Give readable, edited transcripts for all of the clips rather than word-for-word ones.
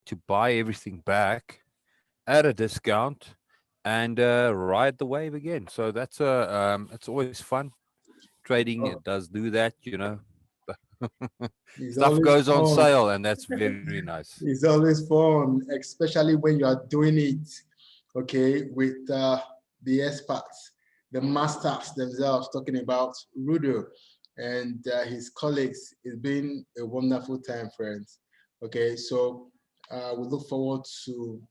to buy everything back at a discount and ride the wave again. So that's it's always fun. Trading it does do that, you know. It's Stuff always goes on fun. sale, and that's very nice. It's always fun, especially when you are doing it, okay, with the experts, the masters themselves, talking about Rudo and his colleagues. It's been a wonderful time, friends. Okay, so we look forward to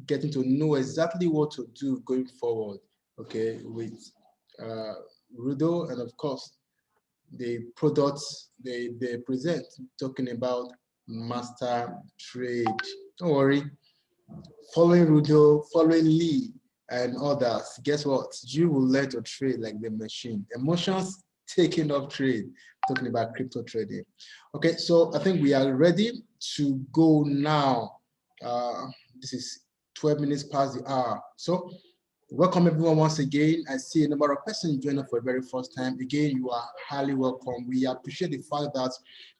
getting to know exactly what to do going forward, okay, with uh, Rudo and of course the products they present, talking about master trade. Don't worry, following Rudo, following Lee and others, guess what? You will learn to trade like the machine. Emotions taking off trade, talking about crypto trading. Okay, so I think we are ready to go now. Uh, this is 12 minutes past the hour. So welcome everyone once again. I see a number of persons joining for the very first time. Again, you are highly welcome. We appreciate the fact that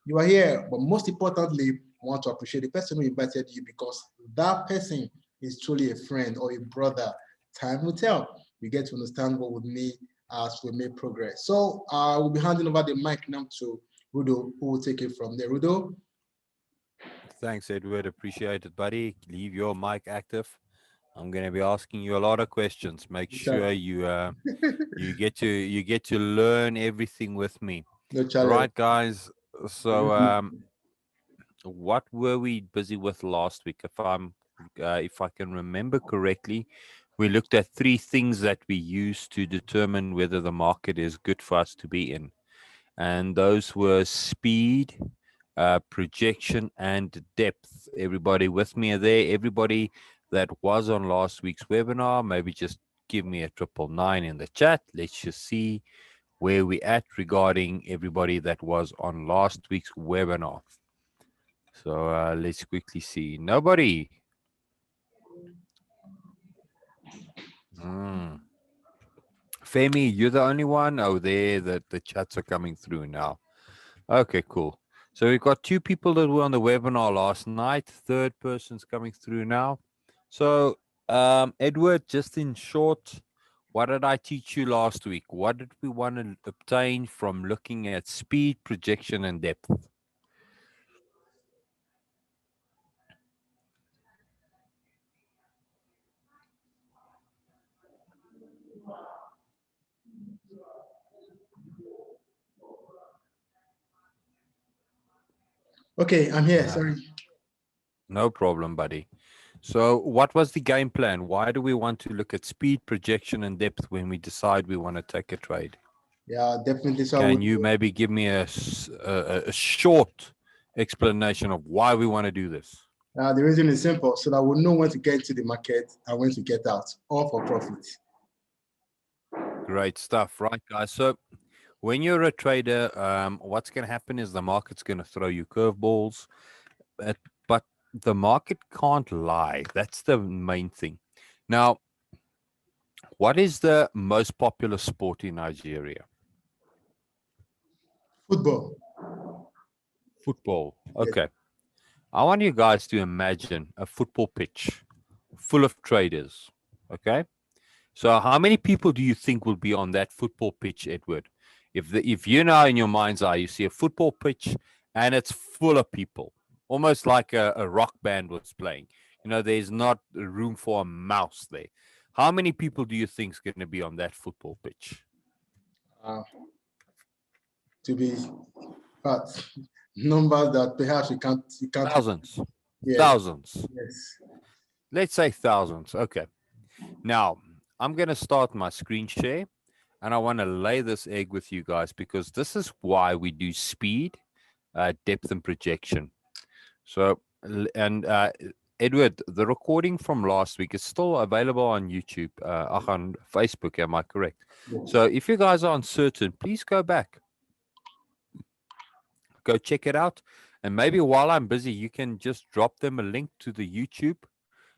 you are here, but most importantly, we want to appreciate the person who invited you because that person is truly a friend or a brother. Time will tell. We get to understand what we mean as we make progress. So we'll be handing over the mic now to Rudo, who will take it from there. Rudo? Thanks, Edward. Appreciate it, buddy. Leave your mic active. I'm going to be asking you a lot of questions. Make No sure you get to learn everything with me. challenge. Right, guys. So what were we busy with last week? If I can remember correctly, we looked at three things that we use to determine whether the market is good for us to be in, and those were speed, projection, and depth. Everybody with me there? Everybody that was on last week's webinar, maybe just give me a 999 in the chat. Let's just see where we at regarding everybody that was on last week's webinar. So let's quickly see. Nobody. Mm. Femi, you're the only one. Oh, there, the chats are coming through now. Okay, cool. So we've got two people that were on the webinar last night. Third person's coming through now. So, Edward, just in short, what did I teach you last week? What did we want to obtain from looking at speed, projection, and depth? Okay, I'm here. Uh, Sorry. no problem, buddy. So, what was the game plan? Why do we want to look at speed, projection, and depth when we decide we want to take a trade? Yeah, definitely. So I Can would. you maybe give me a short explanation of why we want to do this? The reason is simple, so that we know when to get into the market and when to get out, all for profit. Great stuff, right, guys? So, when you're a trader, what's going to happen is the market's going to throw you curveballs, but the market can't lie. That's the main thing. Now, what is the most popular sport in Nigeria? Football. Football. Yes. Okay. I want you guys to imagine a football pitch full of traders. Okay. So, how many people do you think will be on that football pitch, Edward? If you now in your mind's eye, you see a football pitch and it's full of people, almost like a rock band was playing. You know, there's not room for a mouse there. How many people do you think is going to be on that football pitch? Uh, to be but numbers that perhaps you can't. Thousands. Yes. Thousands. Yes. Let's say thousands. Okay. Now, I'm going to start my screen share and I want to lay this egg with you guys because this is why we do speed, depth, and projection. So, and Edward, the recording from last week is still available on YouTube, on Facebook. Am I correct? Yes. So, if you guys are uncertain, please go back, go check it out, and maybe while I'm busy, you can just drop them a link to the YouTube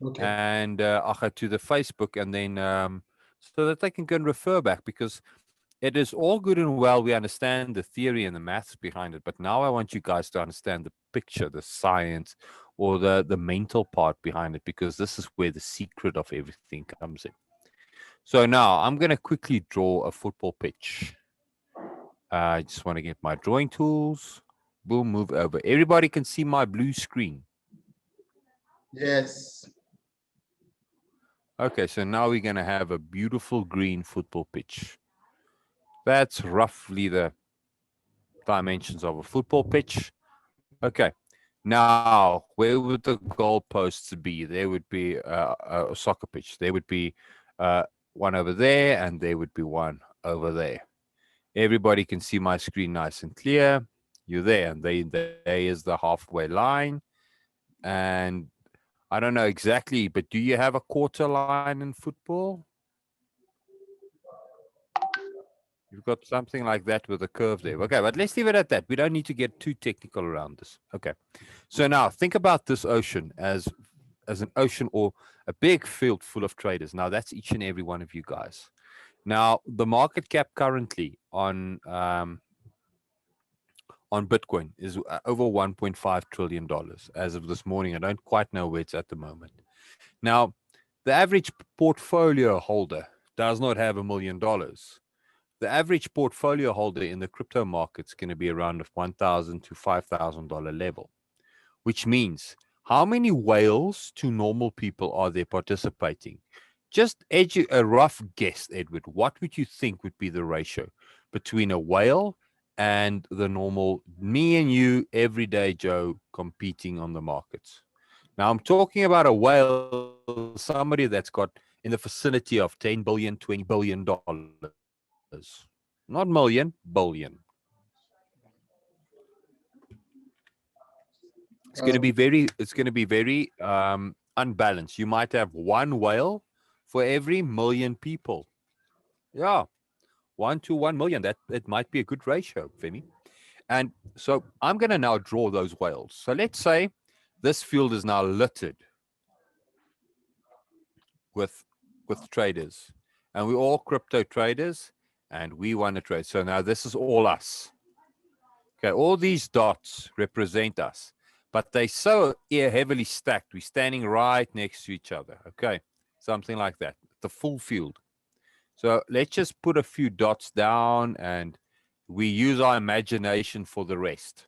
Okay. and to the Facebook, and then so that they can go and refer back because it is all good and well. We understand the theory and the maths behind it, but now I want you guys to understand the picture, the science, or the mental part behind it, because this is where the secret of everything comes in. So now I'm going to quickly draw a football pitch. I just want to get my drawing tools. Boom, move over. Everybody can see my blue screen. Yes. Okay, so now we're going to have a beautiful green football pitch. That's roughly the dimensions of a football pitch. Okay, now where would the goalposts be? There would be a soccer pitch. There would be uh, one over there, and there would be one over there. Everybody can see my screen nice and clear. You're there, and there is the halfway line. And I don't know exactly, but do you have a quarter line in football? You've got something like that with a curve there. Okay, but let's leave it at that. We don't need to get too technical around this. Okay. So now think about this ocean as an ocean or a big field full of traders. Now that's each and every one of you guys. Now the market cap currently on Bitcoin is over $1.5 trillion as of this morning. I don't quite know where it's at the moment. Now, the average portfolio holder does not have $1 million. The average portfolio holder in the crypto market is going to be around the $1,000 to $5,000 level, which means how many whales to normal people are there participating? Just a rough guess, Edward. What would you think would be the ratio between a whale and the normal me and you, everyday Joe, competing on the markets? Now, I'm talking about a whale, somebody that's got in the vicinity of 10 billion, $20 billion. Not million, billion. Um, It's going to be very unbalanced. You might have one whale for every million people. Yeah, 1 to 1 million. That it might be a good ratio, Femi. And so I'm going to now draw those whales. So let's say this field is now littered with traders, and we're all crypto traders, and we want to trade. So now this is all us. Okay, all these dots represent us, but they so heavily stacked. We're standing right next to each other. Okay, something like that. The full field. So let's just put a few dots down, and we use our imagination for the rest.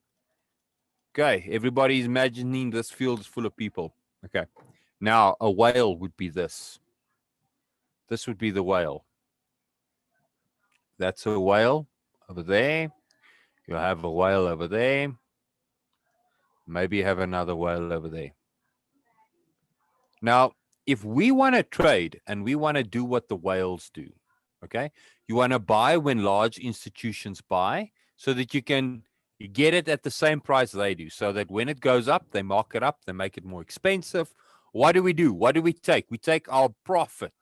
Okay, everybody's imagining this field is full of people. Okay, now a whale would be this. This would be the whale. That's a whale over there. You'll have a whale over there. Maybe you have another whale over there. Now, if we want to trade and we want to do what the whales do, okay, you want to buy when large institutions buy so that you can get it at the same price they do, so that when it goes up, they mark it up, they make it more expensive. What do we do? What do we take? We take our profit.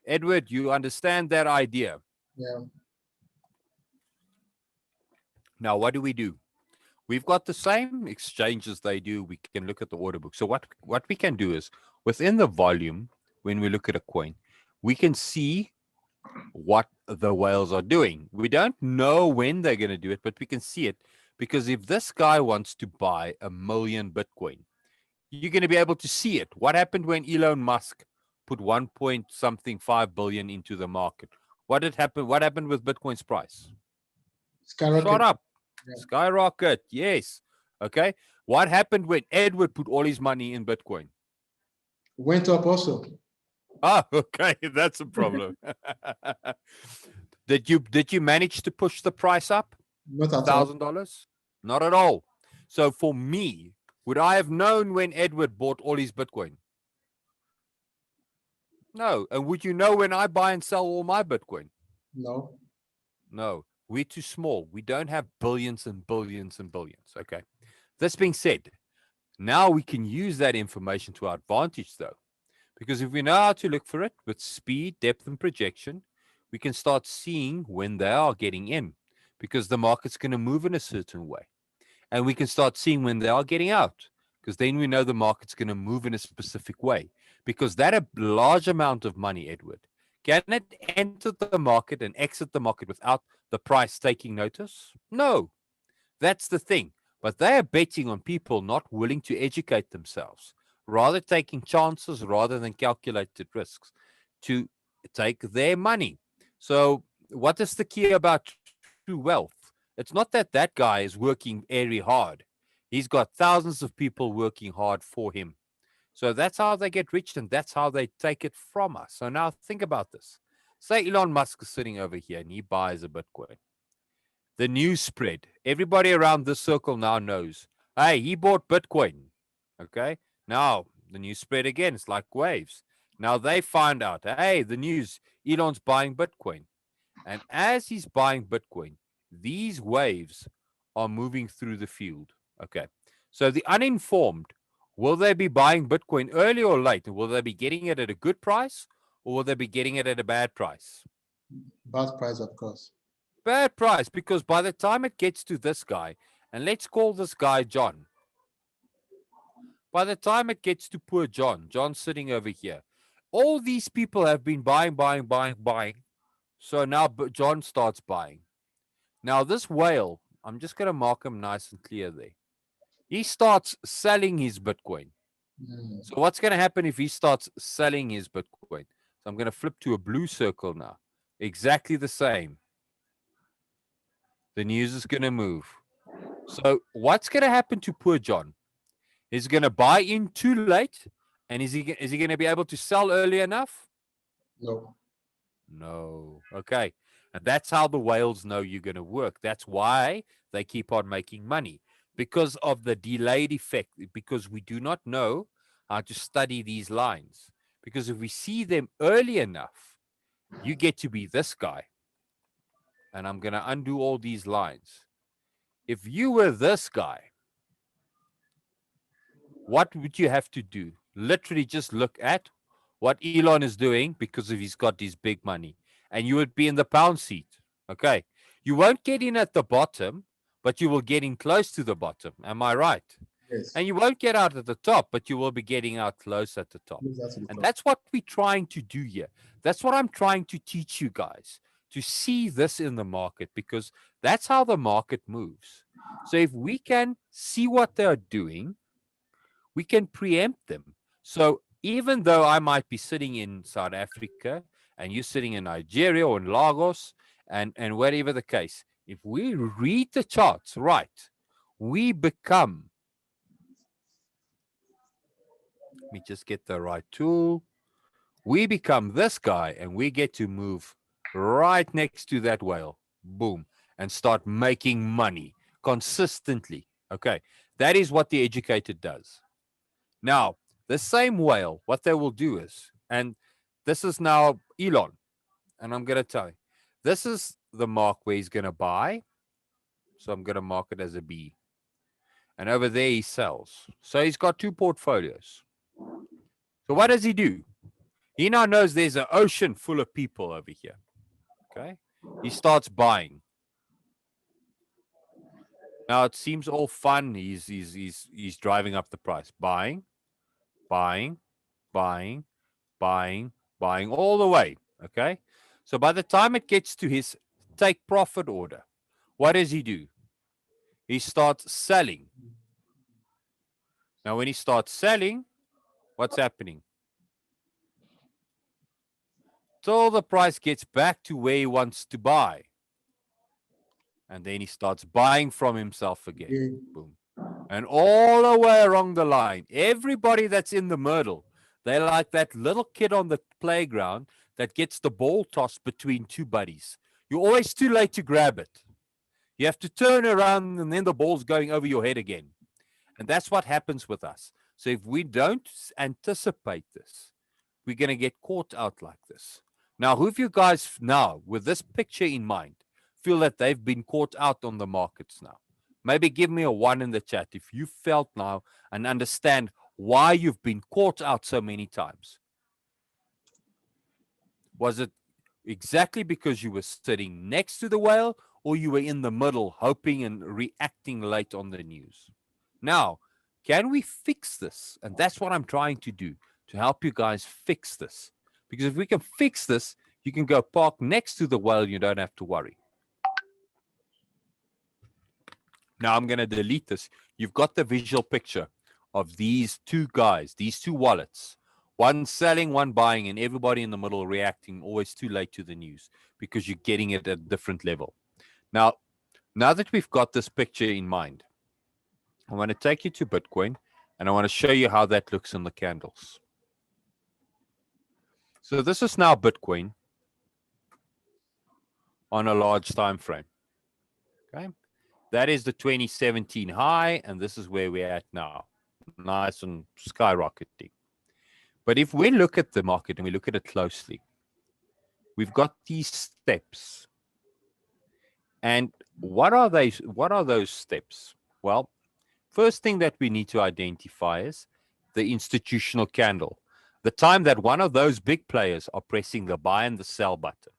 Edward, you understand that idea. yeah. Now, what do we do? We've got the same exchanges they do. We can look at the order book. So what we can do is within the volume, when we look at a coin, we can see what the whales are doing. We don't know when they're going to do it, but we can see it because if this guy wants to buy 1 million Bitcoin, you're going to be able to see it. What happened when Elon Musk put 1 point something 5 billion into the market? What did happen? What happened with Bitcoin's price? Shot Skyrocket. up. Yeah. Skyrocket. Yes. Okay. What happened when Edward put all his money in Bitcoin? Went up also. Ah, okay. That's a problem. Did you manage to push the price up? Not at all. $1,000? Not at all. So for me, would I have known when Edward bought all his Bitcoin? No. And would you know when I buy and sell all my Bitcoin? No. No. We're too small. We don't have billions and billions and billions. Okay. This being said, now we can use that information to our advantage, though, because if we know how to look for it with speed, depth, and projection, we can start seeing when they are getting in because the market's going to move in a certain way. And we can start seeing when they are getting out because then we know the market's going to move in a specific way because that a large amount of money, Edward, can it enter the market and exit the market without the price taking notice? No, that's the thing. But they are betting on people not willing to educate themselves, rather taking chances rather than calculated risks to take their money. So, what is the key about true wealth? It's not that that guy is working very hard. He's got thousands of people working hard for him. So that's how they get rich and that's how they take it from us. So now think about this. Say Elon Musk is sitting over here and he buys a Bitcoin. The news spread. Everybody around this circle now knows. Hey, he bought Bitcoin. Okay. Now the news spread again. It's like waves. Now they find out. Hey, the news. Elon's buying Bitcoin. And as he's buying Bitcoin, these waves are moving through the field. Okay. So the uninformed, will they be buying Bitcoin early or late? Will they be getting it at a good price or will they be getting it at a bad price? Bad price, of course. Bad price, because by the time it gets to this guy, and let's call this guy John, by the time it gets to poor John, John's sitting over here, all these people have been buying. So now John starts buying. Now, this whale, I'm just going to mark him nice and clear there. He starts selling his Bitcoin. Mm. So, what's going to happen if he starts selling his Bitcoin? So, I'm going to flip to a blue circle now. Exactly the same. The news is going to move. So, what's going to happen to poor John? He's going to buy in too late, and is he going to be able to sell early enough? No. No. Okay. And that's how the whales know you're going to work. That's why they keep on making money, because of the delayed effect, because we do not know how to study these lines. Because if we see them early enough, you get to be this guy. And I'm going to undo all these lines. If you were this guy, what would you have to do? Literally just look at what Elon is doing because of he's got his big money. And you would be in the pound seat. Okay. You won't get in at the bottom, but you will get in close to the bottom. Am I right? Yes. And you won't get out at the top, but you will be getting out close at the top. Close that to the And top. that's what we're trying to do here. That's what I'm trying to teach you guys, to see this in the market, because that's how the market moves. So if we can see what they're doing, we can preempt them. So even though I might be sitting in South Africa and you're sitting in Nigeria or in Lagos and whatever the case, if we read the charts right, we become, let me just get the right tool. We become this guy and we get to move right next to that whale. Boom. And start making money consistently. Okay. That is what the educated does. Now, the same whale, what they will do is, and this is now Elon, and I'm going to tell you, this is the mark where he's going to buy. So I'm going to mark it as a B. And over there, he sells. So he's got two portfolios. So what does he do? He now knows there's an ocean full of people over here. Okay. He starts buying. Now it seems all fun. He's driving up the price. Buying, buying, buying, buying all the way. Okay. So by the time it gets to his take profit order, what does he do? He starts selling. Now, when he starts selling, what's happening? Till the price gets back to where he wants to buy. And then he starts buying from himself again. Yeah. Boom. And all the way along the line, everybody that's in the middle, they're like that little kid on the playground that gets the ball tossed between two buddies. You're always too late to grab it. You have to turn around and then the ball's going over your head again. And that's what happens with us. So if we don't anticipate this, we're going to get caught out like this. Now, who of you guys now, with this picture in mind, feel that they've been caught out on the markets now? Maybe give me a one in the chat if you felt now and understand why you've been caught out so many times. Was it exactly because you were sitting next to the whale or you were in the middle hoping and reacting late on the news? Now, can we fix this? And that's what I'm trying to do, to help you guys fix this. Because if we can fix this, you can go park next to the whale. You don't have to worry. Now I'm going to delete this. You've got the visual picture of these two guys, these two wallets, one selling, one buying, and everybody in the middle reacting always too late to the news because you're getting it at a different level. Now that we've got this picture in mind, I want to take you to Bitcoin and I want to show you how that looks in the candles. So this is now Bitcoin on a large time frame. Okay. That is the 2017 high, and this is where we're at now. Nice and skyrocketing. But if we look at the market and we look at it closely, we've got these steps. And what are those steps? Well, first thing that we need to identify is the institutional candle. The time that one of those big players are pressing the buy and the sell button.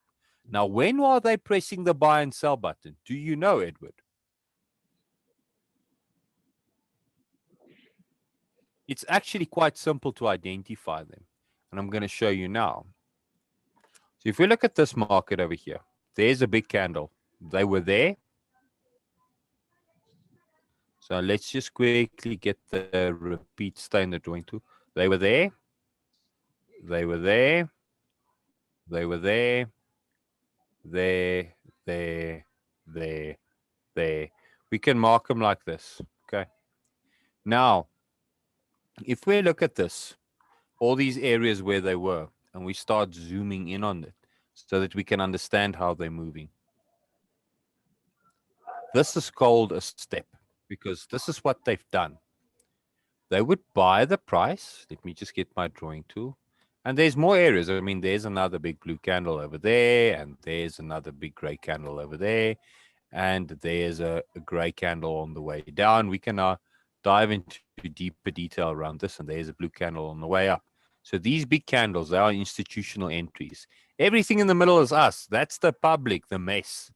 Now, when are they pressing the buy and sell button? Do you know, Edward? It's actually quite simple to identify them. And I'm going to show you now. So if we look at this market over here, there's a big candle. They were there. So let's just quickly get the repeat stay in the drawing tool. They were there. They were there. They were there. There, there, there, there. We can mark them like this. Okay. Now, if we look at this, all these areas where they were, and we start zooming in on it so that we can understand how they're moving. This is called a step because this is what they've done. They would buy the price. Let me just get my drawing tool. And there's more areas. I mean, there's another big blue candle over there, and there's another big gray candle over there, and there's a gray candle on the way down. We can dive into deeper detail around this, and there's a blue candle on the way up. So these big candles, they are institutional entries. Everything in the middle is us. That's the public, the mess.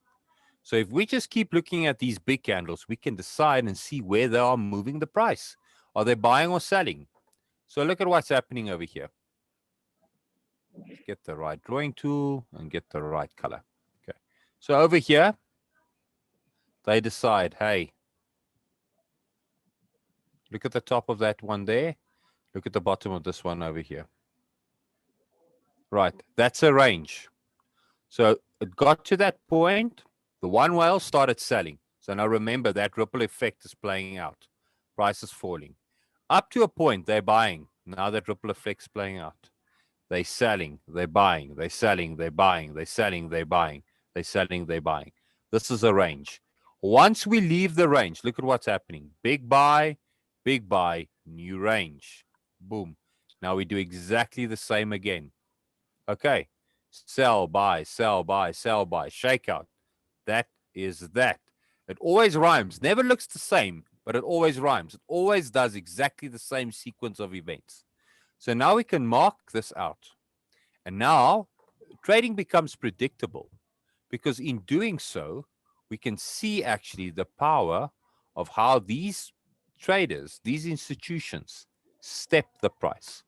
So if we just keep looking at these big candles, we can decide and see where they are moving the price. Are they buying or selling? So look at what's happening over here. Let's get the right drawing tool and get the right color. Okay. So over here, they decide, hey, look at the top of that one there. Look at the bottom of this one over here. Right, that's a range. So it got to that point. The one whale started selling. So now remember that ripple effect is playing out. Price is falling. Up to a point, they're buying. Now that ripple effect's playing out. They're selling, they're buying, they're selling, they're buying, they're selling, they're buying, they're selling, they're buying. This is a range. Once we leave the range, look at what's happening. Big buy, new range. Boom. Now we do exactly the same again. Okay. Sell, buy, sell, buy, sell, buy. Shakeout. That is that. It always rhymes. Never looks the same, but it always rhymes. It always does exactly the same sequence of events. So now we can mark this out. And now trading becomes predictable because in doing so, we can see actually the power of how these traders, these institutions, step the price.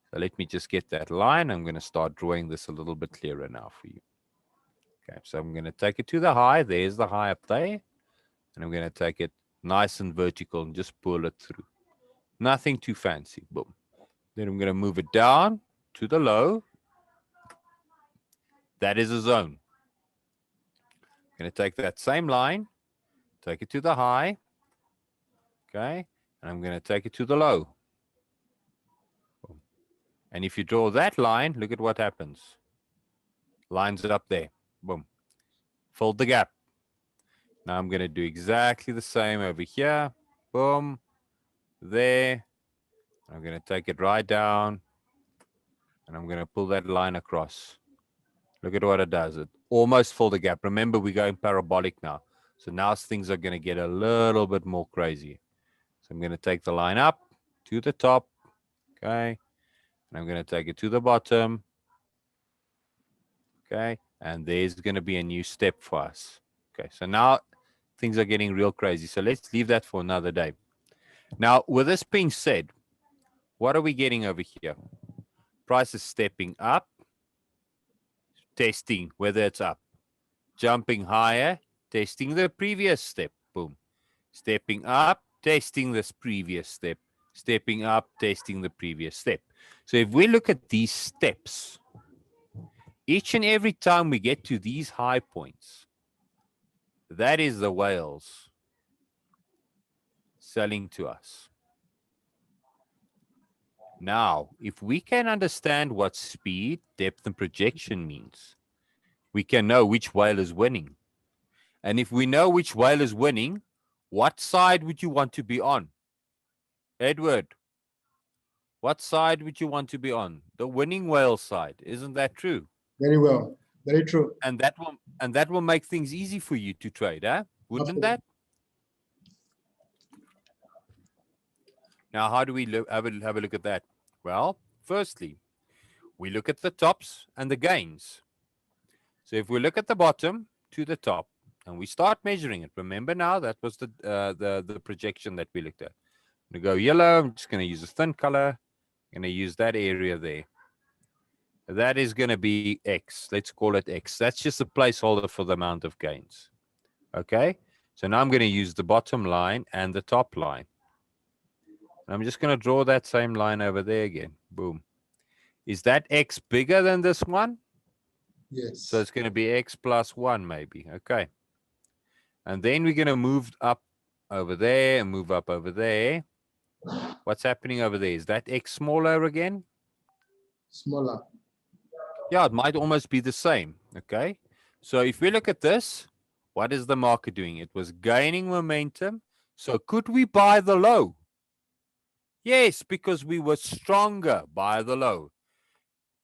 So let me just get that line. I'm going to start drawing this a little bit clearer now for you. Okay, so I'm going to take it to the high. There's the high up there. And I'm going to take it nice and vertical and just pull it through. Nothing too fancy. Boom. Then I'm going to move it down to the low. That is a zone. I'm going to take that same line, take it to the high. Okay. And I'm going to take it to the low. Boom. And if you draw that line, look at what happens. Lines it up there. Boom. Fold the gap. Now I'm going to do exactly the same over here. Boom. There. I'm going to take it right down. And I'm going to pull that line across. Look at what it does. It almost filled the gap. Remember, we're going parabolic now. So now things are going to get a little bit more crazy. So I'm going to take the line up to the top. Okay. And I'm going to take it to the bottom. Okay. And there's going to be a new step for us. Okay. So now things are getting real crazy. So let's leave that for another day. Now, with this being said, what are we getting over here? Price is stepping up, testing whether it's up, jumping higher, testing the previous step. Boom. stepping up, testing this previous step, stepping up, testing the previous step. So if we look at these steps, each and every time we get to these high points, that is the whales selling to us. Now, if we can understand what speed, depth, and projection means, we can know which whale is winning. And if we know which whale is winning, what side would you want to be on? Edward, what side would you want to be on? The winning whale side. Isn't that true? Very well. Very true. And that will make things easy for you to trade, huh? Wouldn't Absolutely. that? Now, how do we have a look at that? Well, firstly, we look at the tops and the gains. So if we look at the bottom to the top and we start measuring it, remember now that was the projection that we looked at. I'm going to go yellow. I'm just going to use a thin color. I'm going to use that area there. That is going to be X. Let's call it X. That's just a placeholder for the amount of gains. Okay. So now I'm going to use the bottom line and the top line. I'm just going to draw that same line over there again. Boom. Is that X bigger than this one? Yes. So it's going to be X plus 1 maybe. Okay. And then we're going to move up over there and move up over there. What's happening over there? Is that X smaller again? Smaller. Yeah, it might almost be the same. Okay. So if we look at this, what is the market doing? It was gaining momentum. So could we buy the low? Yes, because we were stronger by the low.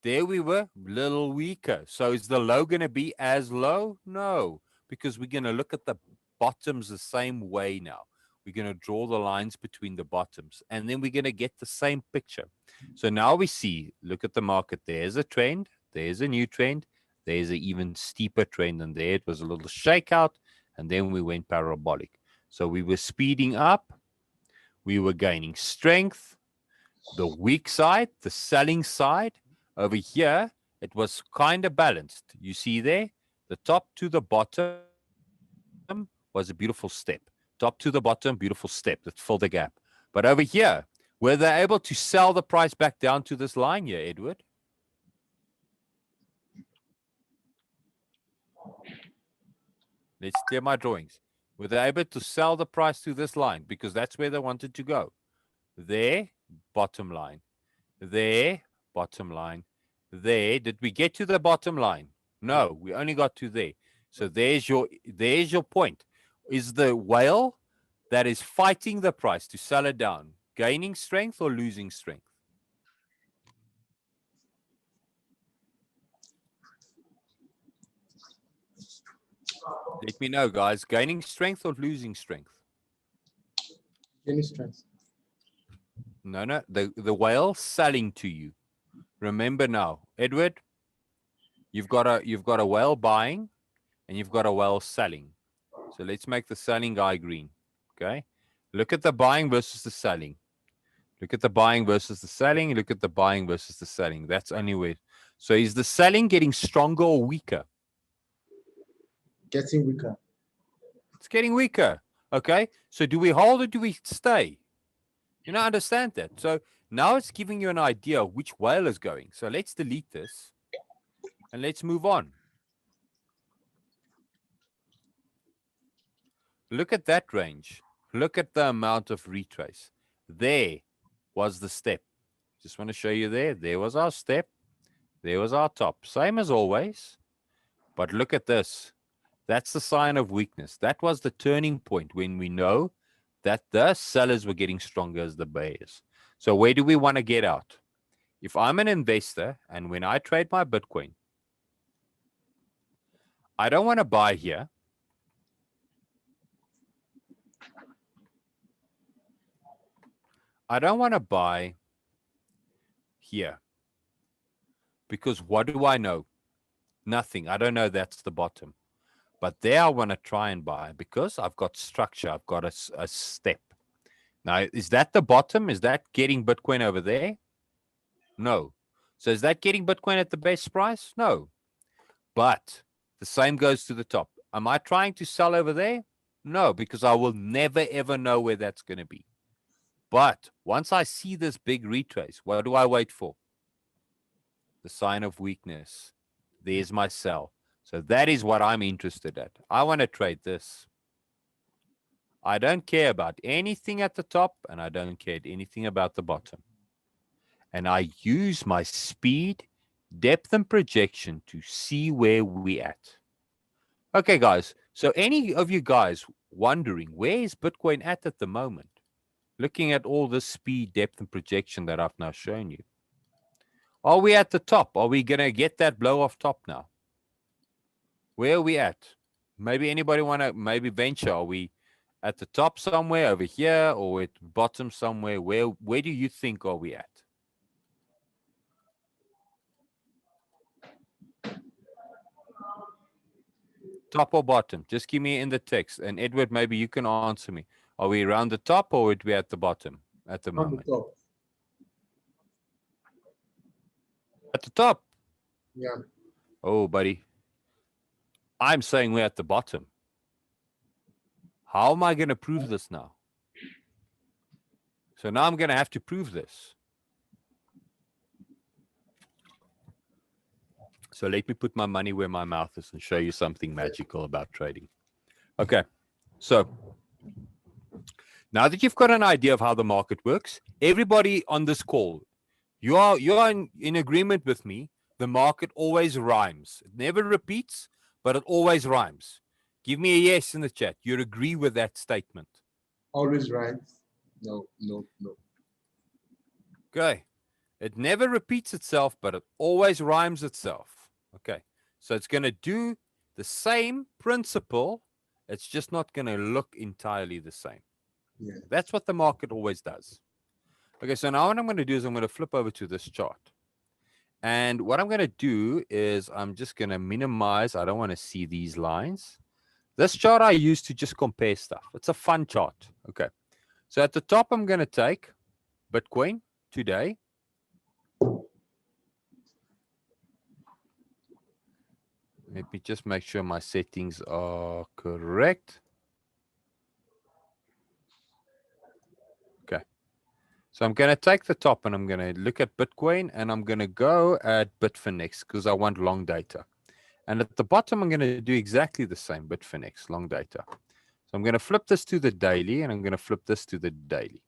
There we were, a little weaker. So is the low going to be as low? No, because we're going to look at the bottoms the same way now. We're going to draw the lines between the bottoms, and then we're going to get the same picture. So now we see, look at the market. There's a trend. There's a new trend. There's an even steeper trend than there. It was a little shakeout, and then we went parabolic. So we were speeding up. We were gaining strength. The weak side, the selling side, over here, it was kind of balanced. You see there, the top to the bottom was a beautiful step. Top to the bottom, beautiful step that filled the gap. But over here, were they able to sell the price back down to this line here, Edward? Let's clear my drawings. Were they able to sell the price to this line? Because that's where they wanted to go. There, bottom line. There, bottom line. There. Did we get to the bottom line? No, we only got to there. So there's your point. Is the whale that is fighting the price to sell it down gaining strength or losing strength? Let me know, guys. Gaining strength or losing strength? Any strength. No. The whale selling to you. Remember now, Edward, you've got a whale buying and you've got a whale selling. So let's make the selling guy green. Okay. Look at the buying versus the selling. Look at the buying versus the selling. Look at the buying versus the selling. That's only where. So is the selling getting stronger or weaker? Getting weaker. It's getting weaker. Okay. So do we hold or do we stay? You know, understand that. So now it's giving you an idea of which whale is going. So let's delete this and let's move on. Look at that range. Look at the amount of retrace. There was the step. Just want to show you there. There was our step. There was our top. Same as always. But look at this. That's the sign of weakness. That was the turning point when we know that the sellers were getting stronger as the buyers. So where do we want to get out? If I'm an investor and when I trade my Bitcoin, I don't want to buy here. I don't want to buy here. Because what do I know? Nothing. I don't know that's the bottom. But there I want to try and buy because I've got structure. I've got a step. Now, is that the bottom? Is that getting Bitcoin over there? No. So is that getting Bitcoin at the best price? No. But the same goes to the top. Am I trying to sell over there? No, because I will never ever know where that's going to be. But once I see this big retrace, what do I wait for? The sign of weakness. There's my sell. So that is what I'm interested at. I want to trade this. I don't care about anything at the top and I don't care anything about the bottom. And I use my speed, depth, and projection to see where we at. Okay, guys. So any of you guys wondering where is Bitcoin at the moment? Looking at all this speed, depth, and projection that I've now shown you. Are we at the top? Are we going to get that blow off top now? Where are we at? Maybe anybody want to maybe venture? Are we at the top somewhere over here or at bottom somewhere? Where do you think are we at? Top or bottom? Just give me in the text. And Edward, maybe you can answer me. Are we around the top or are we at the bottom at the On the moment? top. At the top. Yeah. Oh, buddy. I'm saying we're at the bottom. How am I going to prove this now? So now I'm going to have to prove this. So let me put my money where my mouth is and show you something magical about trading. Okay. So now that you've got an idea of how the market works, everybody on this call, you're in agreement with me. The market always rhymes. It never repeats, but it always rhymes. Give me a yes in the chat. You agree with that statement? Always right. No, no, no. Okay. It never repeats itself, but it always rhymes itself. Okay. So it's going to do the same principle. It's just not going to look entirely the same. Yeah. That's what the market always does. Okay. So now what I'm going to do is I'm going to flip over to this chart. And what I'm going to do is I'm just going to minimize. I don't want to see these lines. This chart I use to just compare stuff. It's a fun chart. Okay. So at the top, I'm going to take Bitcoin today. Let me just make sure my settings are correct. Okay. So I'm going to take the top and I'm going to look at Bitcoin and I'm going to go at Bitfinex because I want long data. And at the bottom, I'm going to do exactly the same, Bitfinex, long data. So I'm going to flip this to the daily and I'm going to flip this to the daily.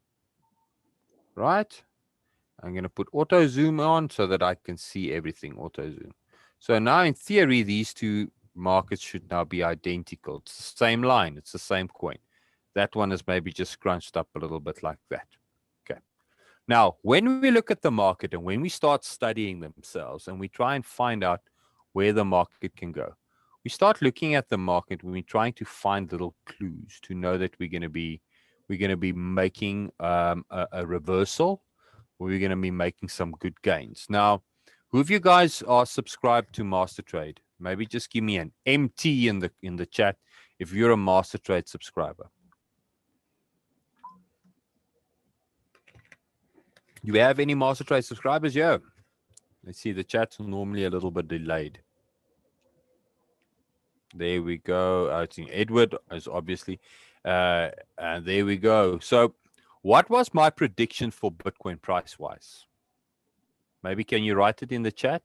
Right? I'm going to put auto zoom on so that I can see everything, auto zoom. So now in theory, these two markets should now be identical. It's the same line. It's the same coin. That one is maybe just scrunched up a little bit like that. Okay. Now, when we look at the market and when we start studying themselves and we try and find out where the market can go, we start looking at the market when we're trying to find little clues to know that we're going to be making a reversal, or we're going to be making some good gains. Now, who of you guys are subscribed to Master Trade? Maybe just give me an MT in the chat if you're a Master Trade subscriber. Do we have any Master Trade subscribers? Yeah. Let's see. The chat's normally a little bit delayed. There we go. I think Edward is obviously. And there we go. So, what was my prediction for Bitcoin price wise? Maybe can you write it in the chat?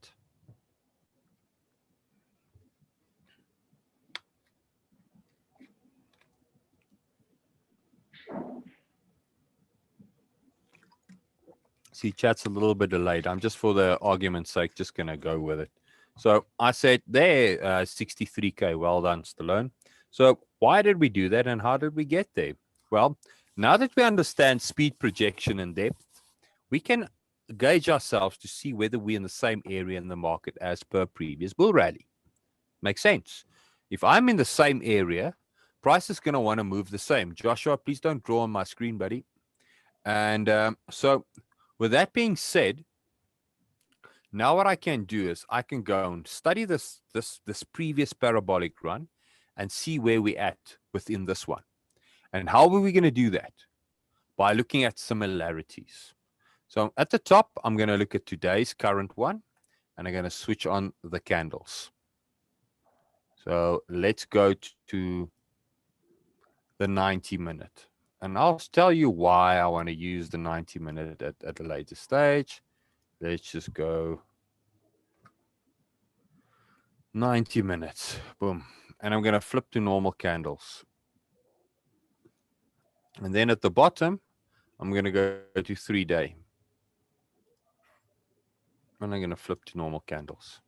See, chat's a little bit delayed. I'm just, for the argument's sake, just going to go with it. So I said there, 63K. Well done, Stallone. So why did we do that and how did we get there? Well, now that we understand speed, projection, and depth, we can gauge ourselves to see whether we're in the same area in the market as per previous bull rally. Makes sense. If I'm in the same area, price is going to want to move the same. Joshua, please don't draw on my screen, buddy. And so with that being said, now what I can do is I can go and study this previous parabolic run and see where we're at within this one. And how are we going to do that? By looking at similarities. So at the top, I'm going to look at today's current one, and I'm going to switch on the candles. So let's go to the 90-minute. And I'll tell you why I want to use the 90-minute at a later stage. Let's just go 90 minutes. Boom. And I'm going to flip to normal candles. And then at the bottom, I'm going to go to 3-day. And I'm going to flip to normal candles.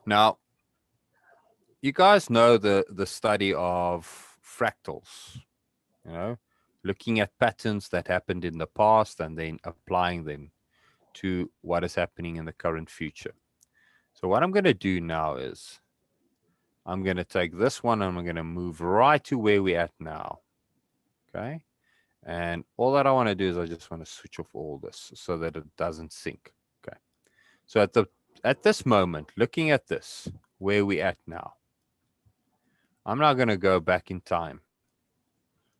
Now, you guys know the study of fractals, you know, looking at patterns that happened in the past and then applying them to what is happening in the current future. So what I'm going to do now is I'm going to take this one and I'm going to move right to where we're at now. Okay. And all that I want to do is I just want to switch off all this so that it doesn't sync. Okay. So at this moment, looking at this, where we're at now, I'm now going to go back in time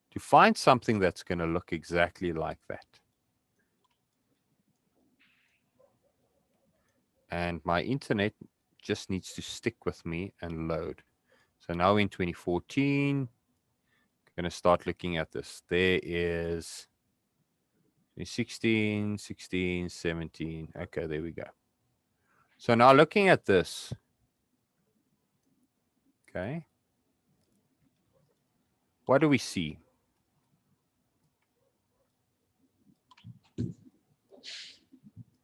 to find something that's going to look exactly like that. And my internet just needs to stick with me and load. So now in 2014, going to start looking at this. There is 16, 16, 17. Okay, there we go. So now looking at this, okay, what do we see?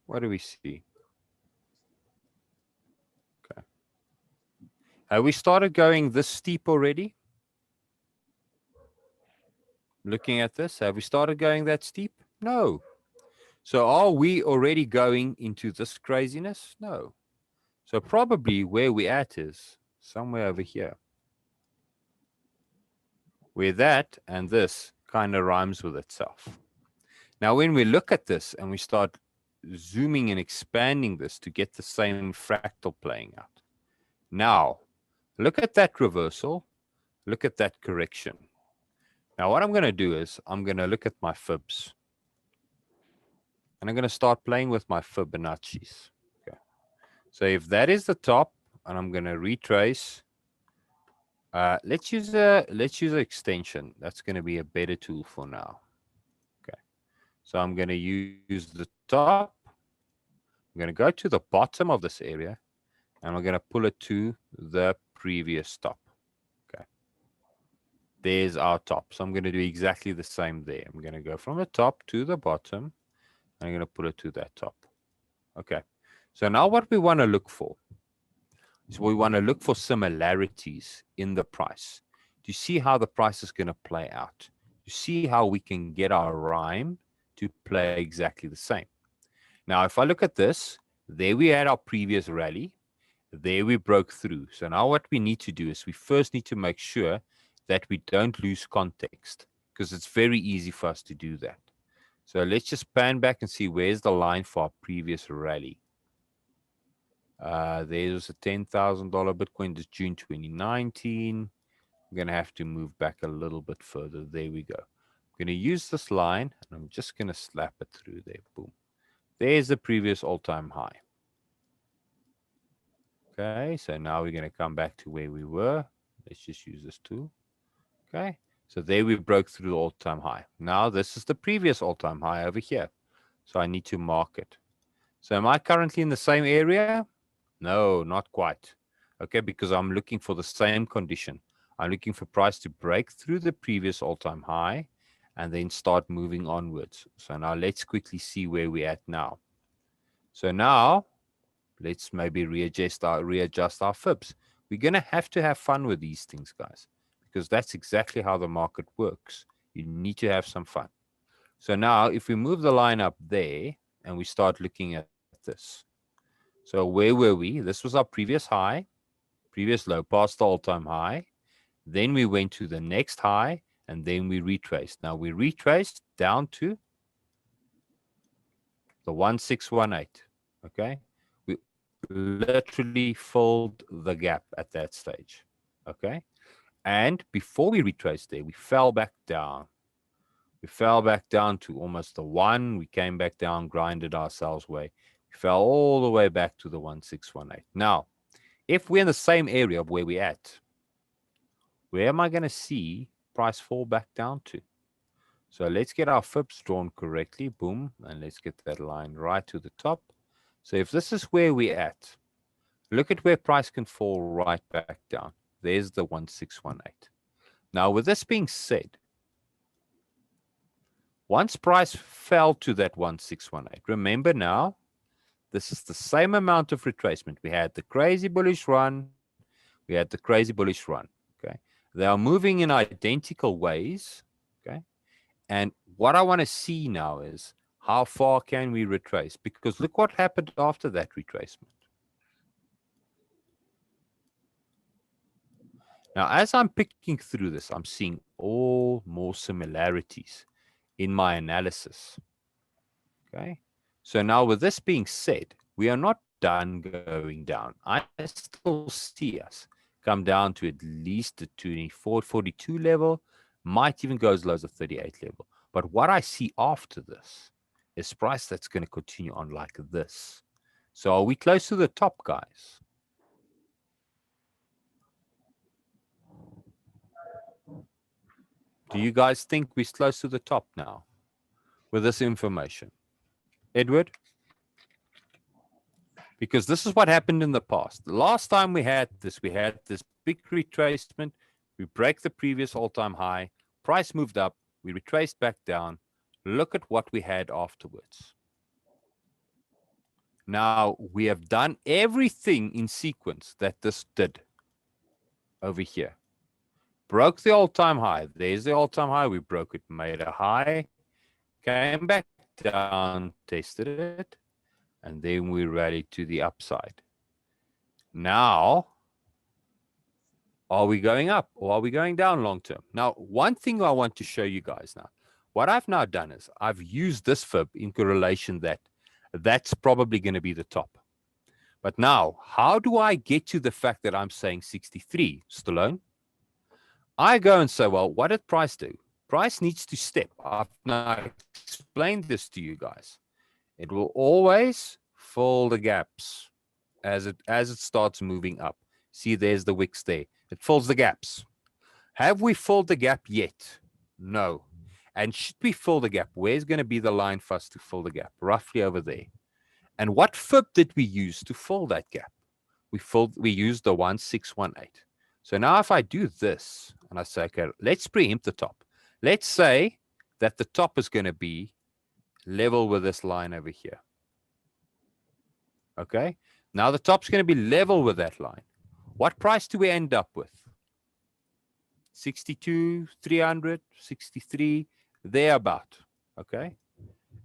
What do we see? Okay. Have we started going this steep already? Looking at this, have we started going that steep? No. So are we already going into this craziness? No. So probably where we're at is somewhere over here, where that and this kind of rhymes with itself. Now, when we look at this and we start zooming and expanding this to get the same fractal playing out. Now, look at that reversal. Look at that correction. Now, what I'm going to do is I'm going to look at my fibs. And I'm going to start playing with my Fibonacci's. Okay. So if that is the top, and I'm going to retrace, let's use an extension. That's going to be a better tool for now. Okay. So I'm going to use the top. I'm going to go to the bottom of this area, and we're going to pull it to the previous top. Okay. There's our top. So I'm going to do exactly the same there. I'm going to go from the top to the bottom. I'm going to put it to that top. Okay. So now what we want to look for is we want to look for similarities in the price to see how the price is going to play out, to see how we can get our rhyme to play exactly the same. Now, if I look at this, there we had our previous rally. There we broke through. So now what we need to do is we first need to make sure that we don't lose context, because it's very easy for us to do that. So let's just pan back and see where's the line for our previous rally. There's a $10,000 Bitcoin. This June 2019. I'm going to have to move back a little bit further. There we go. I'm going to use this line, and I'm just going to slap it through there. Boom. There's the previous all-time high. Okay, so now we're going to come back to where we were. Let's just use this tool. Okay, so there we broke through the all-time high. Now this is the previous all-time high over here. So I need to mark it. So am I currently in the same area? No, not quite. Okay, because I'm looking for the same condition. I'm looking for price to break through the previous all-time high and then start moving onwards. So now let's quickly see where we're at now. So now let's maybe readjust our fibs. We're going to have fun with these things, guys, because that's exactly how the market works. You need to have some fun. So now if we move the line up there and we start looking at this. So where were we? This was our previous high, previous low, past the all-time high. Then we went to the next high, and then we retraced. Now we retraced down to the 1618. Okay. We literally filled the gap at that stage. Okay. And before we retraced there, we fell back down. We fell back down to almost the 1. We came back down, grinded ourselves way. We fell all the way back to the 1618. Now, if we're in the same area of where we're at, Where am I going to see price fall back down to? So let's get our fibs drawn correctly. Boom. And let's get that line right to the top. So if this is where we're at, look at where price can fall right back down. There's the 1618. Now, with this being said, once price fell to that 1618, remember now, this is the same amount of retracement. We had the crazy bullish run. We had the crazy bullish run. Okay. They are moving in identical ways. Okay. And what I want to see now is how far can we retrace? Because look what happened after that retracement. Now, as I'm picking through this, I'm seeing all more similarities in my analysis. Okay. So now with this being said, we are not done going down. I still see us come down to at least the 24, 42 level, might even go as low as the 38 level. But what I see after this is price that's going to continue on like this. So are we close to the top, guys? Do you guys think we're close to the top now with this information? Edward? Because this is what happened in the past. The last time we had this big retracement. We break the previous all-time high. Price moved up. We retraced back down. Look at what we had afterwards. Now, we have done everything in sequence that this did over here. Broke the all-time high. There's the all-time high. We broke it, made a high, came back down, tested it, and then we rallied to the upside. Now, are we going up or are we going down long term? Now, one thing I want to show you guys now, what I've now done is I've used this fib in correlation that that's probably going to be the top. But now, how do I get to the fact that I'm saying 63, Stallone? I go and say, well, what did price do? Price needs to step. I've now explained this to you guys. It will always fill the gaps as it starts moving up. See, there's the wicks there. It fills the gaps. Have we filled the gap yet? No. And should we fill the gap? Where's going to be the line for us to fill the gap? Roughly over there. And what fib did we use to fill that gap? We used the 1618. So now if I do this and I say, okay, let's preempt the top. Let's say that the top is going to be level with this line over here. Okay. Now the top's going to be level with that line. What price do we end up with? 62, 300, 63, thereabout. Okay.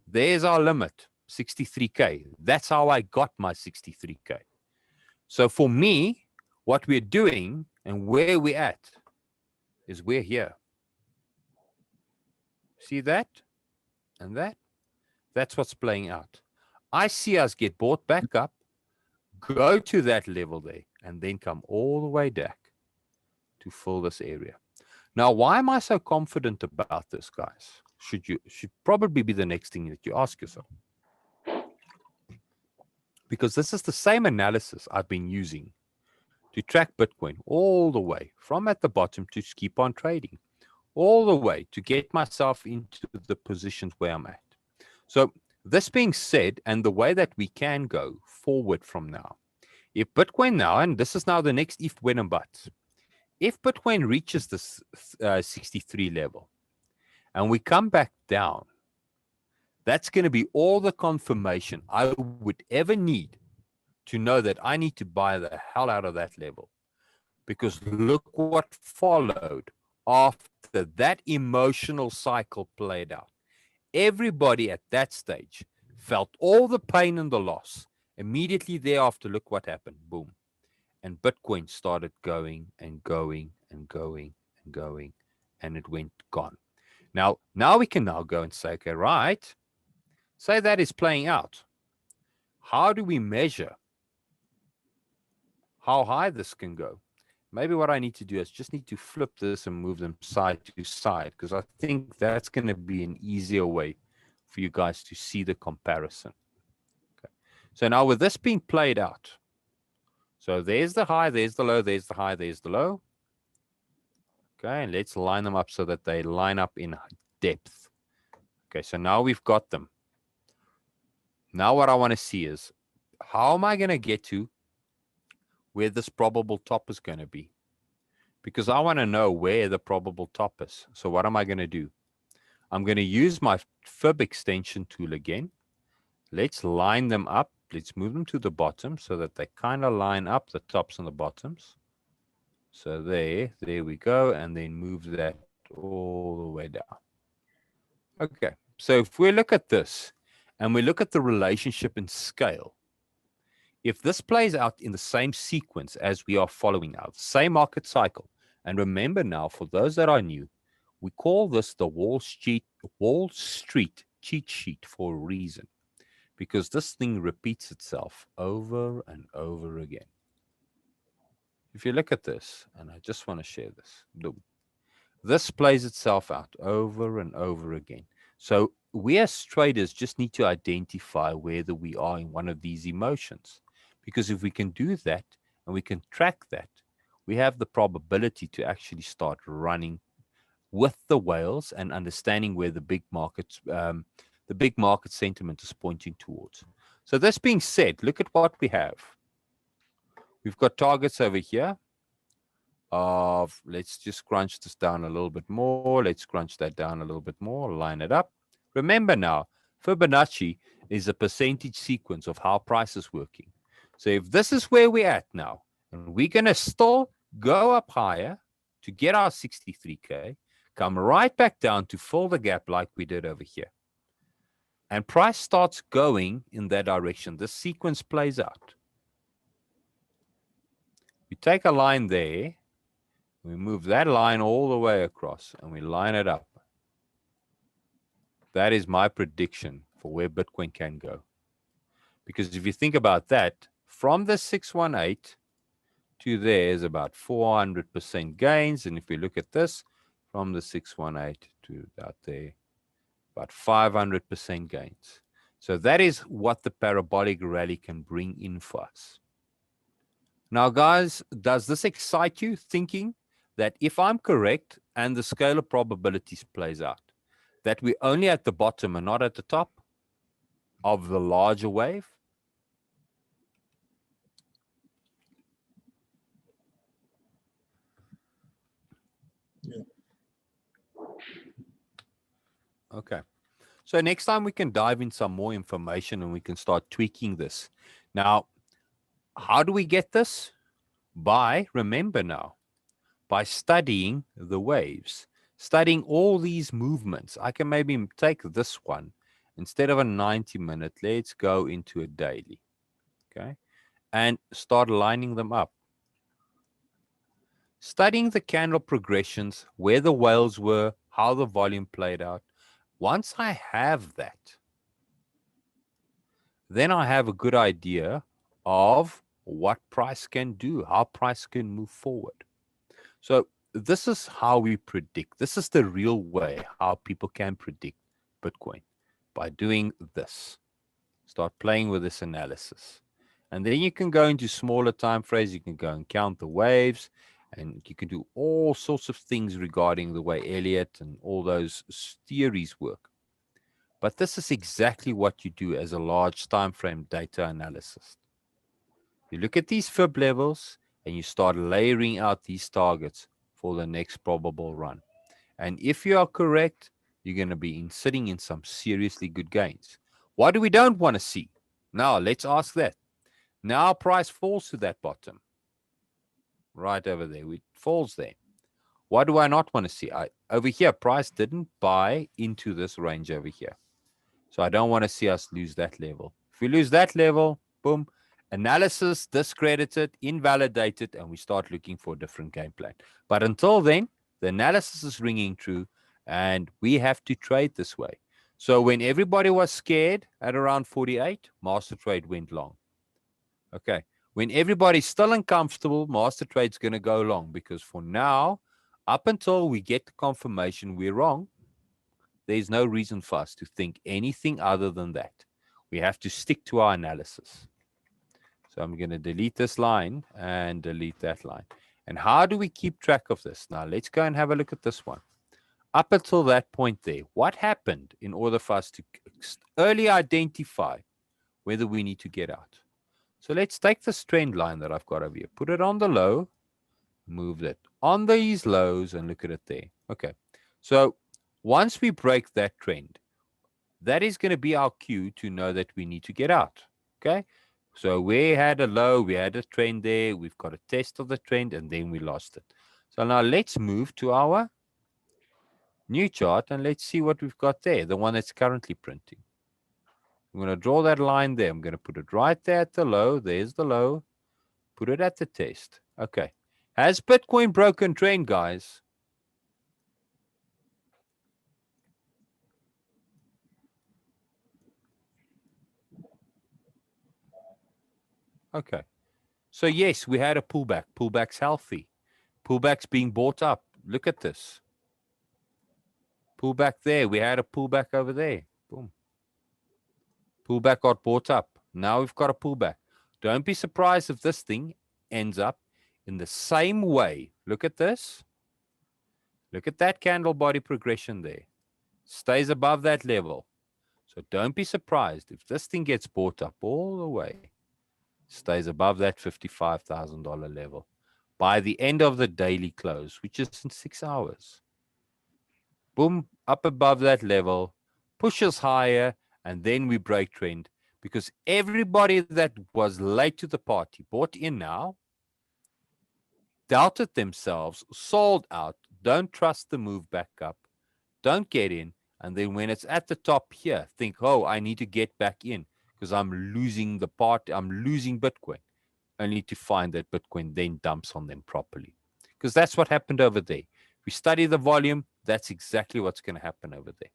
There's our limit, 63K. That's how I got my 63K. So for me, what we're doing and where we're at is we're here. See that and that? That's what's playing out. I see us get bought back up, go to that level there, and then come all the way back to fill this area. Now, why am I so confident about this, guys? Should probably be the next thing that you ask yourself. Because this is the same analysis I've been using to track Bitcoin all the way from at the bottom to keep on trading, all the way to get myself into the positions where I'm at. So this being said, and the way that we can go forward from now, if Bitcoin now, and this is now the next if, when, and but, if Bitcoin reaches this 63 level and we come back down, that's going to be all the confirmation I would ever need to know that I need to buy the hell out of that level. Because look what followed after that emotional cycle played out. Everybody at that stage felt all the pain and the loss. Immediately thereafter, look what happened. Boom. And Bitcoin started going and going and going and going, and it went gone. Now we can now go and say, okay, right, say that is playing out. How do we measure how high this can go? Maybe what I need to do is just need to flip this and move them side to side, because I think that's going to be an easier way for you guys to see the comparison. Okay. So now with this being played out, so there's the high, there's the low, there's the high, there's the low. Okay, and let's line them up so that they line up in depth. Okay, so now we've got them. Now what I want to see is, how am I going to get to where this probable top is going to be? Because I want to know where the probable top is. So what am I going to do? I'm going to use my fib extension tool again. Let's line them up. Let's move them to the bottom so that they kind of line up, the tops and the bottoms. So there we go. And then move that all the way down. Okay, so if we look at this and we look at the relationship in scale, if this plays out in the same sequence as we are following now, same market cycle, and remember now, for those that are new, we call this the Wall Street cheat sheet for a reason, because this thing repeats itself over and over again. If you look at this, and I just want to share this, this plays itself out over and over again. So we as traders just need to identify whether we are in one of these emotions. Because if we can do that and we can track that, we have the probability to actually start running with the whales and understanding where the big market sentiment is pointing towards. So this being said, look at what we have. We've got targets over here of, let's just crunch this down a little bit more. Let's crunch that down a little bit more, line it up. Remember now, Fibonacci is a percentage sequence of how price is working. So if this is where we're at now, and we're going to still go up higher to get our 63K, come right back down to fill the gap like we did over here. And price starts going in that direction. This sequence plays out. We take a line there, we move that line all the way across and we line it up. That is my prediction for where Bitcoin can go. Because if you think about that, from the 618 to there is about 400% gains. And if we look at this, from the 618 to out there, about 500% gains. So that is what the parabolic rally can bring in for us. Now, guys, does this excite you, thinking that if I'm correct and the scale of probabilities plays out, that we're only at the bottom and not at the top of the larger wave? Yeah. Okay. So next time we can dive in some more information and we can start tweaking this. Now, how do we get this? Remember now, by studying the waves, studying all these movements. I can maybe take this one. Instead of a 90-minute, let's go into a daily. Okay. And start lining them up. Studying the candle progressions, where the whales were, how the volume played out. Once I have that, then I have a good idea of what price can do, how price can move forward. So this is how we predict. This is the real way how people can predict Bitcoin, by doing this. Start playing with this analysis. And then you can go into smaller time frames. You can go and count the waves, and you can do all sorts of things regarding the way Elliott and all those theories work. But this is exactly what you do as a large time frame data analysis. You look at these fib levels and you start layering out these targets for the next probable run. And if you are correct, you're going to be sitting in some seriously good gains. What do we don't want to see? Now, let's ask that. Now price falls to that bottom. Right over there. It falls there. What do I not want to see? Over here, price didn't buy into this range over here. So I don't want to see us lose that level. If we lose that level, boom, analysis discredited, invalidated, and we start looking for a different game plan. But until then, the analysis is ringing true, and we have to trade this way. So when everybody was scared at around 48, Master Trade went long. Okay. When everybody's still uncomfortable, Master Trade's going to go long, because for now, up until we get the confirmation we're wrong, there's no reason for us to think anything other than that. We have to stick to our analysis. So I'm going to delete this line and delete that line. And how do we keep track of this? Now, let's go and have a look at this one. Up until that point there, what happened in order for us to early identify whether we need to get out? So let's take this trend line that I've got over here, put it on the low, move it on these lows, and look at it there. Okay. So once we break that trend, that is going to be our cue to know that we need to get out. Okay. So we had a low, we had a trend there, we've got a test of the trend, and then we lost it. So now let's move to our new chart and let's see what we've got there, the one that's currently printing. I'm going to draw that line there. I'm going to put it right there at the low. There's the low. Put it at the test. Okay. Has Bitcoin broken trend, guys? Okay. So yes, we had a pullback. Pullback's healthy. Pullback's being bought up. Look at this. Pullback there. We had a pullback over there. Boom. Pullback got bought up. Now we've got a pullback. Don't be surprised if this thing ends up in the same way. Look at this. Look at that candle body progression there. Stays above that level. So don't be surprised if this thing gets bought up all the way, stays above that $55,000 level by the end of the daily close, which is in 6 hours. Boom, up above that level, pushes higher, and then we break trend because everybody that was late to the party bought in now, doubted themselves, sold out, don't trust the move back up, don't get in. And then when it's at the top here, think, oh, I need to get back in because I'm losing the part, I'm losing Bitcoin. Only to find that Bitcoin then dumps on them properly. Because that's what happened over there. If we study the volume, that's exactly what's going to happen over there.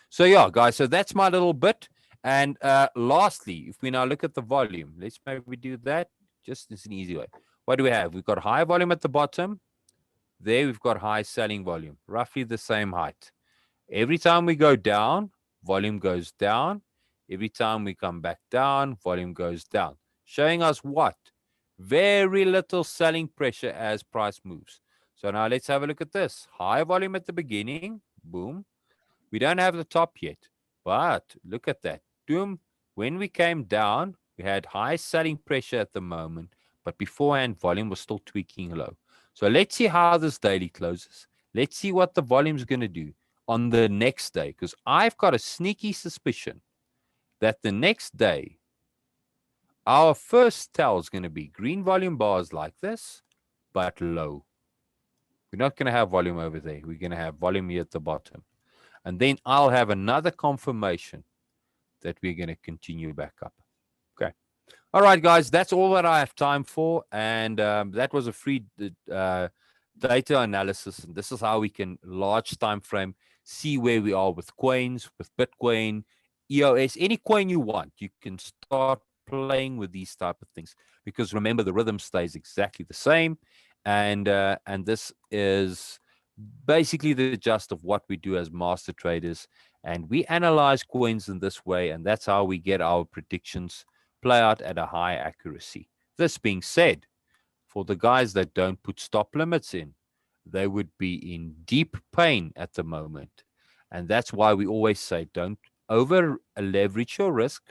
So yeah, guys, so that's my little bit. And lastly, if we now look at the volume, let's maybe do that. Just it's an easy way. What do we have? We've got high volume at the bottom. There we've got high selling volume, roughly the same height. Every time we go down, volume goes down. Every time we come back down, volume goes down. Showing us what? Very little selling pressure as price moves. So now let's have a look at this. High volume at the beginning. Boom. We don't have the top yet. But look at that. Doom. When we came down, we had high selling pressure at the moment. But beforehand, volume was still tweaking low. So let's see how this daily closes. Let's see what the volume is going to do on the next day. Because I've got a sneaky suspicion that the next day, our first tell is going to be green volume bars like this, but low. We're not going to have volume over there. We're going to have volume here at the bottom. And then I'll have another confirmation that we're going to continue back up. Okay. All right, guys, that's all that I have time for. And that was a free data analysis. And this is how we can, large time frame, see where we are with coins, with Bitcoin, EOS, any coin you want. You can start playing with these type of things because remember, the rhythm stays exactly the same. And this is basically the gist of what we do as master traders. And we analyze coins in this way, and that's how we get our predictions play out at a high accuracy. This being said, for the guys that don't put stop limits in, they would be in deep pain at the moment. And that's why we always say don't over leverage your risk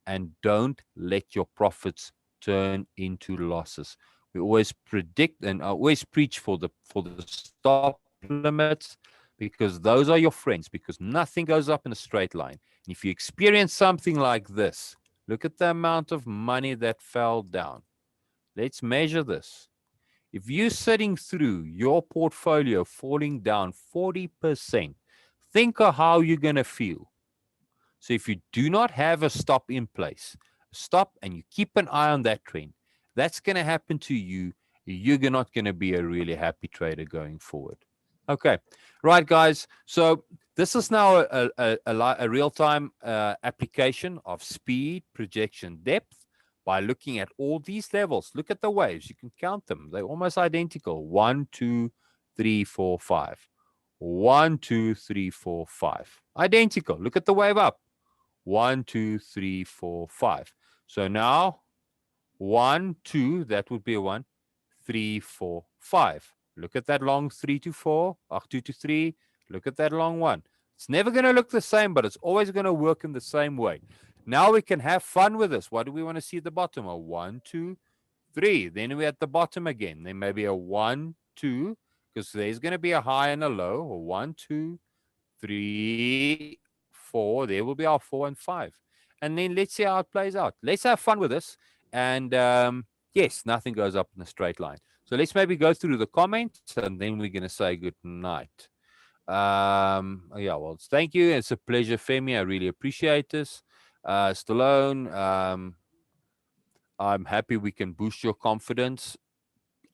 and don't let your profits turn into losses. We always predict and always preach for the stop limits because those are your friends, because nothing goes up in a straight line. And if you experience something like this, look at the amount of money that fell down. Let's measure this. If you're sitting through your portfolio falling down 40%, think of how you're going to feel. So if you do not have a stop in place, stop and you keep an eye on that trend, that's going to happen to you. You're not going to be a really happy trader going forward. Okay. Right, guys. So this is now a real-time application of speed, projection, depth by looking at all these levels. Look at the waves. You can count them. They're almost identical. 1, 2, 3, 4, 5. 1, 2, 3, 4, 5. Identical. Look at the wave up. 1, 2, 3, 4, 5. So now 1, 2, that would be a 1, 3, 4, 5. Look at that long 3 to 4, or 2 to 3. Look at that long 1. It's never going to look the same, but it's always going to work in the same way. Now we can have fun with this. What do we want to see at the bottom? A 1, 2, 3. Then we're at the bottom again. Then maybe a 1, 2, because there's going to be a high and a low. A 1, 2, 3, 4. There will be our 4 and 5. And then let's see how it plays out. Let's have fun with this. And yes, nothing goes up in a straight line. So let's maybe go through the comments and then we're going to say good night. Yeah, well, thank you. It's a pleasure, Femi. I really appreciate this. Stallone, I'm happy we can boost your confidence.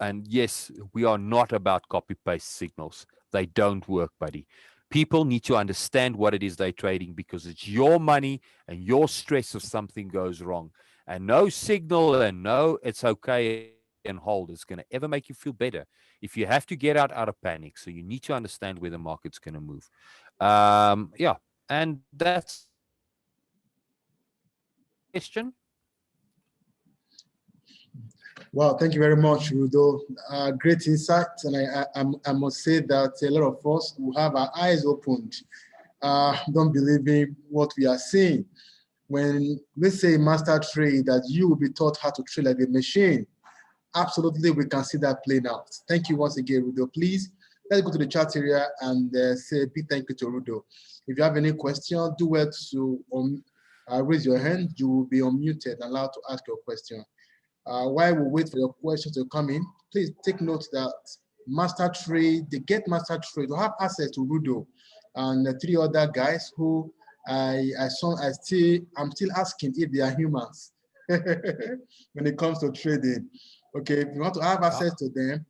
And yes, we are not about copy paste signals. They don't work, buddy. People need to understand what it is they're trading because it's your money and your stress if something goes wrong. And no signal and no, it's okay and hold is going to ever make you feel better. If you have to get out of panic. So you need to understand where the market's going to move. Yeah. And that's it. Question? Wow, thank you very much, Rudo. Great insight, and I must say that a lot of us who have our eyes opened don't believe in what we are seeing. When we say master trade, that you will be taught how to trade like a machine, absolutely, we can see that playing out. Thank you once again, Rudo. Please, let's go to the chat area and say a big thank you to Rudo. If you have any question, do well to raise your hand. You will be unmuted and allowed to ask your question. While we wait for your questions to come in, please take note that Master Trade, they get Master Trade to have access to Rudo and the 3 other guys who I'm still asking if they are humans when it comes to trading. Okay, if you want to have access to them,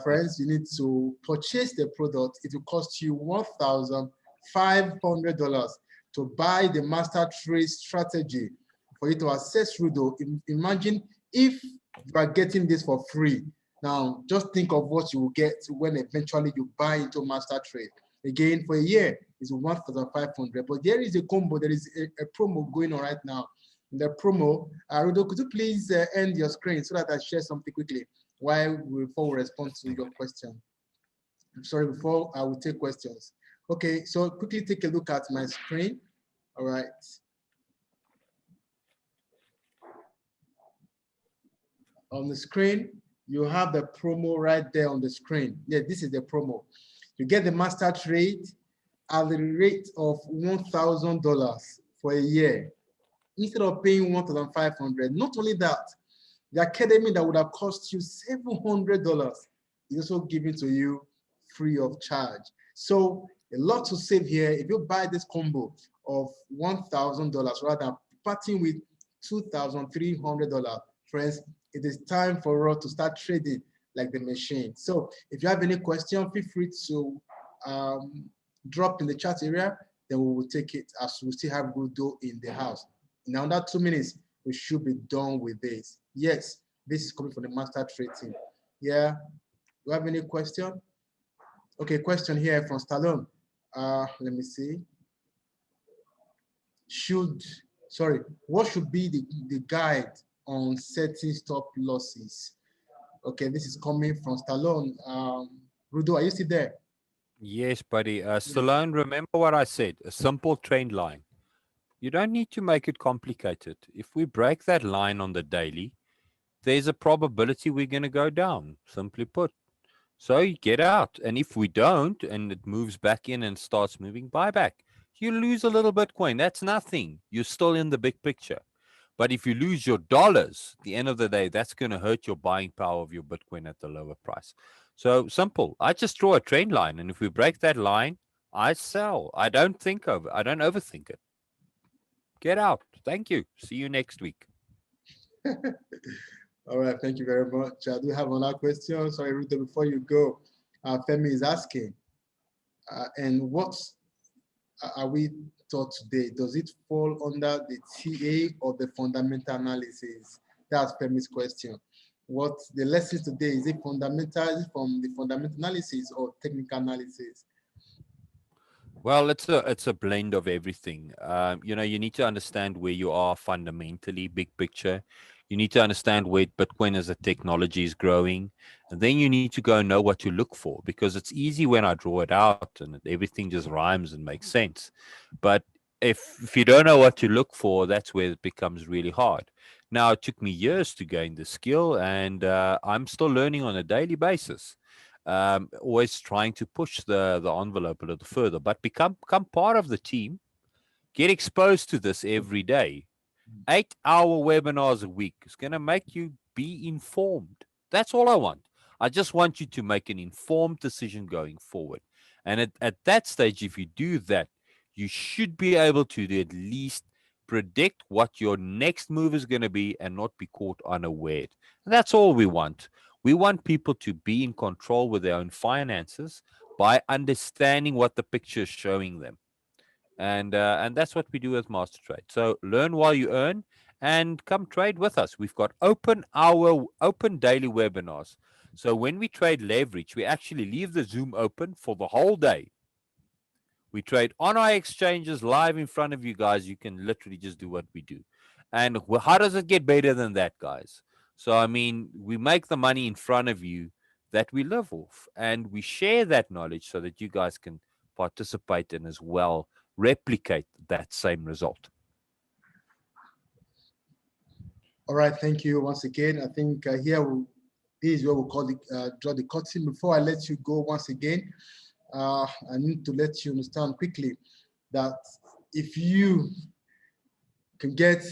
friends, you need to purchase the product. It will cost you $1,500 to buy the Master Trade strategy for you to access Rudo. Imagine if you are getting this for free. Now, just think of what you will get when eventually you buy into Master Trade. Again, for a year, it's 1,500. But there is a combo, there is a promo going on right now. The promo, Rudo, could you please end your screen so that I share something quickly before we respond to your question? I'm sorry, before I will take questions. Okay, so quickly take a look at my screen. All right. On the screen, you have the promo right there on the screen. Yeah, this is the promo. You get the master trade at the rate of $1,000 for a year instead of paying $1,500. Not only that, the academy that would have cost you $700 is also given to you free of charge. So a lot to save here. If you buy this combo of $1,000 rather than parting with $2,300, friends, it is time for us to start trading like the machine. So if you have any question, feel free to drop in the chat area, then we will take it as we still have Rudo in the house. In under 2 minutes, we should be done with this. Yes, this is coming from the master trade team. Yeah, do you have any question? Okay, question here from Stallone. Let me see. What should be the guide on setting stop losses? Okay, this is coming from Stallone. Rudo, are you still there? Yes, buddy. Stallone, remember what I said, a simple trend line. You don't need to make it complicated. If we break that line on the daily, there's a probability we're going to go down, simply put. So you get out. And if we don't, and it moves back in and starts moving, buy back. You lose a little Bitcoin. That's nothing. You're still in the big picture. But if you lose your dollars, at the end of the day, that's going to hurt your buying power of your Bitcoin at the lower price. So simple. I just draw a trend line. And if we break that line, I sell. I don't overthink it. Get out. Thank you. See you next week. All right, thank you very much. I do have another question. Sorry, Ruto, before you go, Femi is asking, and what are we taught today? Does it fall under the TA or the fundamental analysis? That's Femi's question. What the lessons today, is it fundamental, is it from the fundamental analysis or technical analysis? Well, it's a blend of everything. You need to understand where you are fundamentally, big picture. You need to understand where Bitcoin as a technology is growing, and then you need to go and know what to look for, because it's easy when I draw it out and everything just rhymes and makes sense. But if you don't know what to look for, that's where it becomes really hard. Now, it took me years to gain the skill, and I'm still learning on a daily basis, always trying to push the envelope a little further, but become part of the team. Get exposed to this every day. 8-hour webinars a week is going to make you be informed. That's all I want. I just want you to make an informed decision going forward. And at that stage, if you do that, you should be able to at least predict what your next move is going to be and not be caught unaware. And that's all we want. We want people to be in control with their own finances by understanding what the picture is showing them, and that's what we do with Master Trade. So learn while you earn, and come trade with us. We've got open daily webinars. So when we trade leverage, we actually leave the Zoom open for the whole day. We trade on our exchanges live in front of you guys. You can literally just do what we do. And how does it get better than that, guys? So, I mean, we make the money in front of you that we live off, and we share that knowledge so that you guys can participate and as well replicate that same result. All right, thank you once again. I think this is what we call draw the curtain. Before I let you go once again, I need to let you understand quickly that if you can get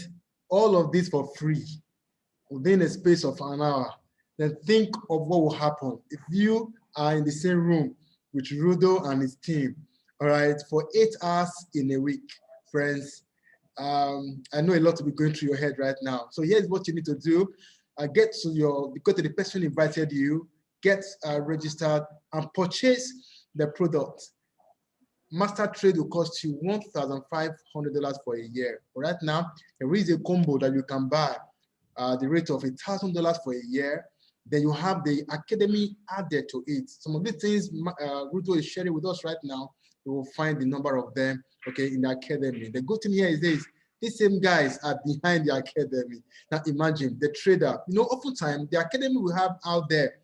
all of this for free within a space of an hour, then think of what will happen if you are in the same room with Rudo and his team, all right, for 8 hours in a week, friends. I know a lot will be going through your head right now. So here's what you need to do. Go to the person who invited you, get registered and purchase the product. Master Trade will cost you $1,500 for a year. But right now, there is a combo that you can buy the rate of $1,000 for a year. Then you have the academy added to it. Some of the things Rudo is sharing with us right now, you will find the number of them, okay, in the academy. The good thing here is this: these same guys are behind the academy. Now imagine the trader. Oftentimes the academy we have out there,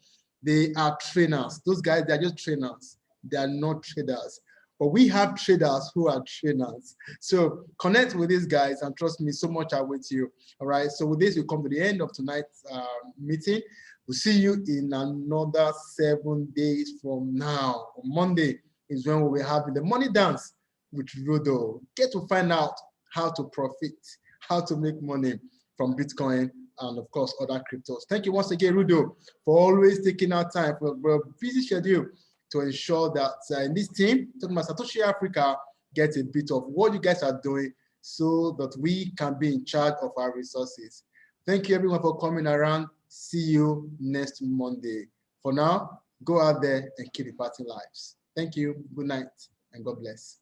they are trainers. Those guys, they are just trainers. They are not traders. But we have traders who are trainers. So connect with these guys, and trust me, so much are with you. All right. So with this, we come to the end of tonight's meeting. We'll see you in another 7 days from now. On Monday is when we'll be having the money dance with Rudo. Get to find out how to profit, how to make money from Bitcoin and, of course, other cryptos. Thank you once again, Rudo, for always taking our time for a busy schedule to ensure that in this team, talking about Satoshi Africa, gets a bit of what you guys are doing so that we can be in charge of our resources. Thank you, everyone, for coming around. See you next Monday. For now, go out there and keep impacting lives. Thank you. Good night, and God bless.